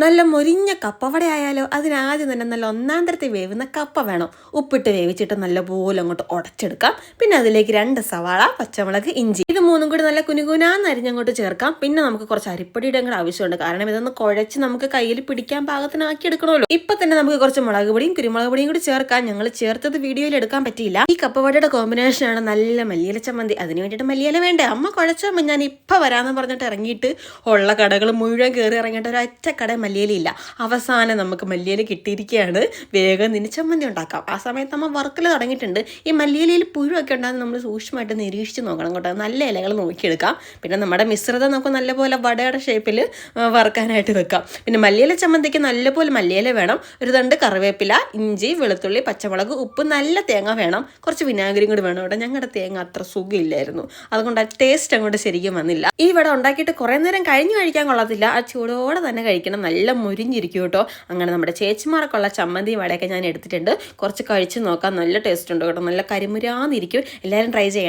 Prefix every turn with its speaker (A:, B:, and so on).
A: നല്ല മൊരിഞ്ഞ കപ്പവട ആയാലോ അതിനാദ്യം തന്നെ നല്ല ഒന്നാം തരത്തിൽ വേവുന്ന കപ്പ വേണം. ഉപ്പിട്ട് വേവിച്ചിട്ട് നല്ലപോലെ അങ്ങോട്ട് ഉടച്ചെടുക്കാം. പിന്നെ അതിലേക്ക് 2 സവാള, പച്ചമുളക്, ഇഞ്ചി ഇത് മൂന്നും കൂടി നല്ല കുനുകുനാന്ന് അരിഞ്ഞങ്ങോട്ട് ചേർക്കാം. പിന്നെ നമുക്ക് കുറച്ച് അരിപ്പൊടിയുടെ കൂടെ ആവശ്യമുണ്ട്. കാരണം ഇതൊന്ന് കുഴച്ച് നമുക്ക് കയ്യിൽ പിടിക്കാൻ പാകത്തിനാക്കി എടുക്കണമല്ലോ. ഇപ്പൊ തന്നെ നമുക്ക് കുറച്ച് മുളക് പൊടിയും കുരുമുളക് പൊടിയും കൂടി ചേർക്കാം. ഞങ്ങൾ ചേർത്തത് വീഡിയോയിൽ എടുക്കാൻ പറ്റിയില്ല. ഈ കപ്പവടയുടെ കോമ്പിനേഷനാണ് നല്ല മല്ലിയില ചമ്മന്തി. അതിന് വേണ്ടിയിട്ട് മല്ലിയില വേണ്ടേ? അമ്മ കുഴച്ചോ ഞാൻ ഇപ്പൊ വരാമെന്ന് പറഞ്ഞിട്ട് ഇറങ്ങിയിട്ട് ഉള്ള കടകൾ മുഴുവൻ കയറി ഇറങ്ങിയിട്ട് ഒരൊറ്റ കട മല്ലിയിലില്ല. അവസാനം നമുക്ക് മല്ലിയില കിട്ടിയിരിക്കുകയാണ്. വേഗം നിന്ന് ചമ്മന്തി ഉണ്ടാക്കാം. ആ സമയത്ത് നമ്മൾ വറുക്കൽ തുടങ്ങിയിട്ടുണ്ട്. ഈ മല്ലിയിലയിൽ പുഴുവൊക്കെ ഉണ്ടാകുന്ന നമ്മൾ സൂക്ഷ്മമായിട്ട് നിരീക്ഷിച്ച് നോക്കണം കേട്ടോ. നല്ല ഇലകൾ നോക്കിയെടുക്കാം. പിന്നെ നമ്മുടെ മിശ്രിതം നമുക്ക് നല്ലപോലെ വടയുടെ ഷേപ്പിൽ വറുക്കാനായിട്ട് വെക്കാം. പിന്നെ മല്ലിയില ചമ്മന്തിക്ക് നല്ലപോലെ മല്ലിയില വേണം. ഒരു തണ്ട് കറിവേപ്പില, ഇഞ്ചി, വെളുത്തുള്ളി, പച്ചമുളക്, ഉപ്പ്, നല്ല തേങ്ങ വേണം. കുറച്ച് വിനാഗിരിയും കൂടി വേണം കേട്ടോ. ഞങ്ങളുടെ തേങ്ങ അത്ര സുഖമില്ലായിരുന്നു, അതുകൊണ്ട് ആ ടേസ്റ്റ് അങ്ങോട്ട് ശരിക്കും വന്നില്ല. ഈ വട ഉണ്ടാക്കിയിട്ട് കുറേ നേരം കഴിഞ്ഞ് കഴിക്കാൻ കൊള്ളത്തില്ല. ആ ചൂടോടെ തന്നെ കഴിക്കണം. നല്ല മുരിഞ്ഞിരിക്കും കേട്ടോ. അങ്ങനെ നമ്മുടെ ചേച്ചിമാർക്കുള്ള ചമ്മന്തി വടയൊക്കെ ഞാൻ എടുത്തിട്ടുണ്ട്. കുറച്ച് കഴിച്ച് നോക്കാം. നല്ല ടേസ്റ്റ് ഉണ്ട് കേട്ടോ. നല്ല കരിമുരാന്നിരിക്കും. എല്ലാവരും ട്രൈ ചെയ്യണേ.